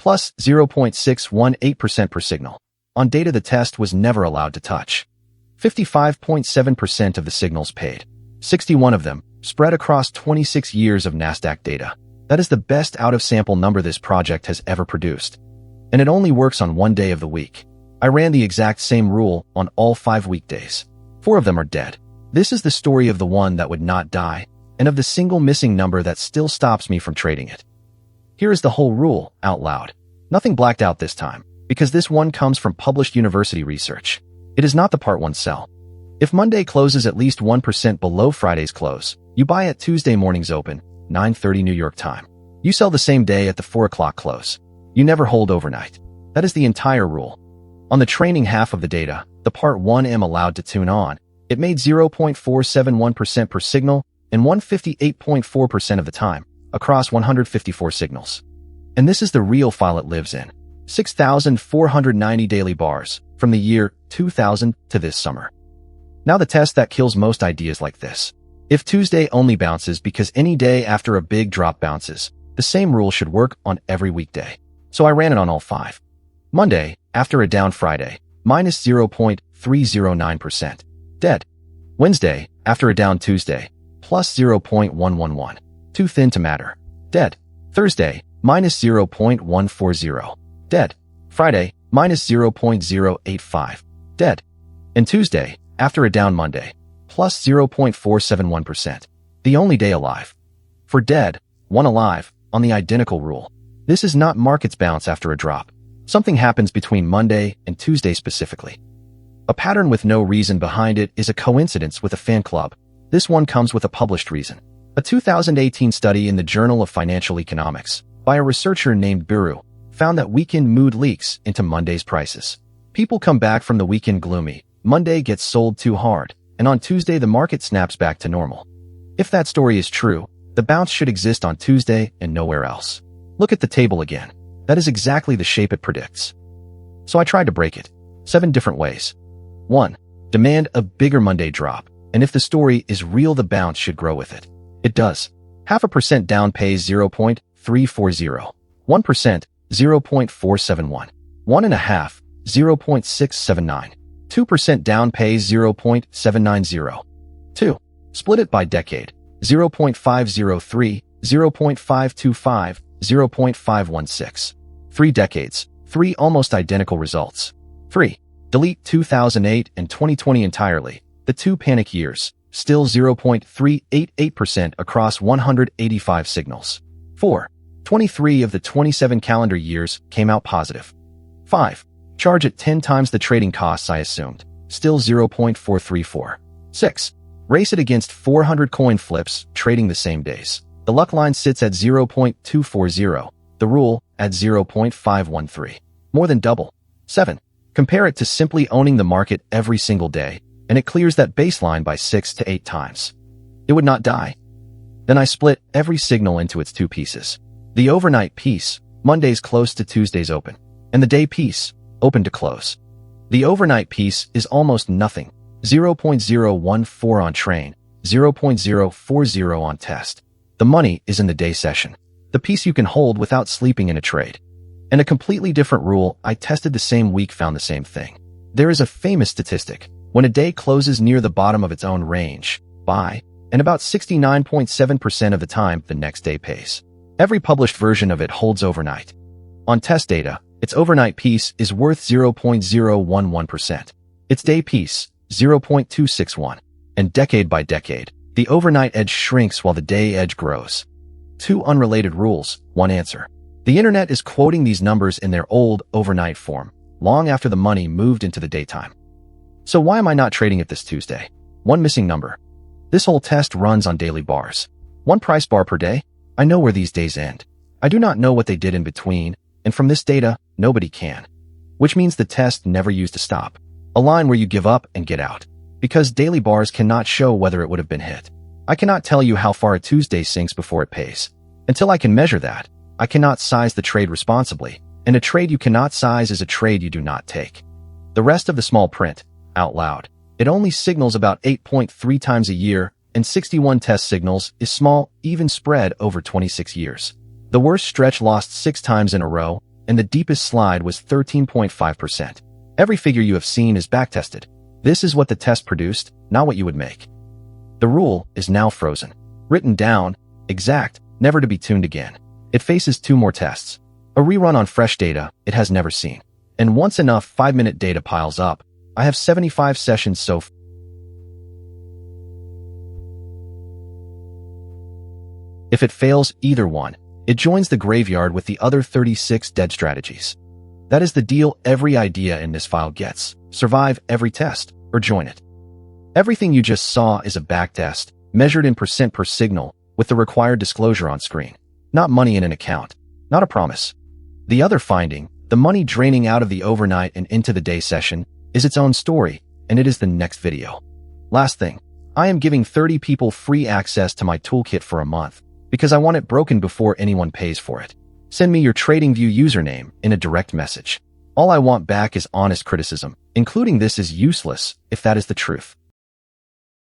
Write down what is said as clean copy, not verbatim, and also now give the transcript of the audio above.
plus 0.618% per signal. On data the test was never allowed to touch. 55.7% of the signals paid. 61 of them, spread across 26 years of Nasdaq data. That is the best out-of-sample number this project has ever produced. And it only works on one day of the week. I ran the exact same rule on all 5 weekdays. 4 of them are dead. This is the story of the one that would not die, and of the single missing number that still stops me from trading it. Here is the whole rule, out loud. Nothing blacked out this time, because this one comes from published university research. It is not the part one sell. If Monday closes at least 1% below Friday's close, you buy at Tuesday morning's open, 9:30 New York time. You sell the same day at the 4 o'clock close. You never hold overnight. That is the entire rule. On the training half of the data, the part 1 am allowed to tune on. It made 0.471% per signal and 158.4% of the time, across 154 signals. And this is the real file it lives in. 6,490 daily bars, from the year 2000 to this summer. Now the test that kills most ideas like this. If Tuesday only bounces because any day after a big drop bounces, the same rule should work on every weekday. So I ran it on all 5. Monday, after a down Friday, minus 0.309%. Dead. Wednesday, after a down Tuesday, plus 0.111. Too thin to matter. Dead. Thursday, minus 0.140. Dead. Friday, minus 0.085. Dead. And Tuesday, after a down Monday, plus 0.471%. The only day alive. For dead, one alive, on the identical rule. This is not markets bounce after a drop. Something happens between Monday and Tuesday specifically. A pattern with no reason behind it is a coincidence with a fan club. This one comes with a published reason. A 2018 study in the Journal of Financial Economics by a researcher named Birru found that weekend mood leaks into Monday's prices. People come back from the weekend gloomy, Monday gets sold too hard, and on Tuesday the market snaps back to normal. If that story is true, the bounce should exist on Tuesday and nowhere else. Look at the table again. That is exactly the shape it predicts. So I tried to break it. 7 different ways. 1. Demand a bigger Monday drop, and if the story is real the bounce should grow with it. It does. 0.5% down pays 0.340. 1%, 0.471. 1.5, 0.679. 2% down pays 0.790. 2. Split it by decade. 0.503, 0.525, 0.516. 3 decades. 3 almost identical results. 3. Delete 2008 and 2020 entirely. The 2 panic years. Still 0.388% across 185 signals. 4. 23 of the 27 calendar years came out positive. 5. Charge at 10 times the trading costs I assumed. Still 0.434. 6. Race it against 400 coin flips trading the same days. The luck line sits at 0.240. The rule at 0.513. More than double. 7. Compare it to simply owning the market every single day, and it clears that baseline by 6 to 8 times. It would not die. Then I split every signal into its 2 pieces. The overnight piece, Monday's close to Tuesday's open, and the day piece, open to close. The overnight piece is almost nothing, 0.014 on train, 0.040 on test. The money is in the day session, the piece you can hold without sleeping in a trade. And a completely different rule I tested the same week found the same thing. There is a famous statistic. When a day closes near the bottom of its own range, buy, and about 69.7% of the time the next day pays. Every published version of it holds overnight. On test data, its overnight piece is worth 0.011%. Its day piece, 0.261. And decade by decade, the overnight edge shrinks while the day edge grows. 2 unrelated rules, 1 answer. The internet is quoting these numbers in their old overnight form, long after the money moved into the daytime. So why am I not trading it this Tuesday? 1 missing number. This whole test runs on daily bars. 1 price bar per day? I know where these days end. I do not know what they did in between, and from this data, nobody can. Which means the test never used a stop. A line where you give up and get out. Because daily bars cannot show whether it would have been hit. I cannot tell you how far a Tuesday sinks before it pays. Until I can measure that, I cannot size the trade responsibly, and a trade you cannot size is a trade you do not take. The rest of the small print, out loud, it only signals about 8.3 times a year, and 61 test signals is small, even spread over 26 years. The worst stretch lost 6 times in a row, and the deepest slide was 13.5%. Every figure you have seen is backtested. This is what the test produced, not what you would make. The rule is now frozen. Written down, exact, never to be tuned again. It faces 2 more tests. A rerun on fresh data it has never seen. And once enough 5-minute data piles up, I have 75 sessions so far. If it fails either one, it joins the graveyard with the other 36 dead strategies. That is the deal every idea in this file gets. Survive every test, or join it. Everything you just saw is a backtest, measured in percent per signal, with the required disclosure on screen. Not money in an account. Not a promise. The other finding, the money draining out of the overnight and into the day session, is its own story, and it is the next video. Last thing, I am giving 30 people free access to my toolkit for a month, because I want it broken before anyone pays for it. Send me your TradingView username in a direct message. All I want back is honest criticism, including this is useless, if that is the truth.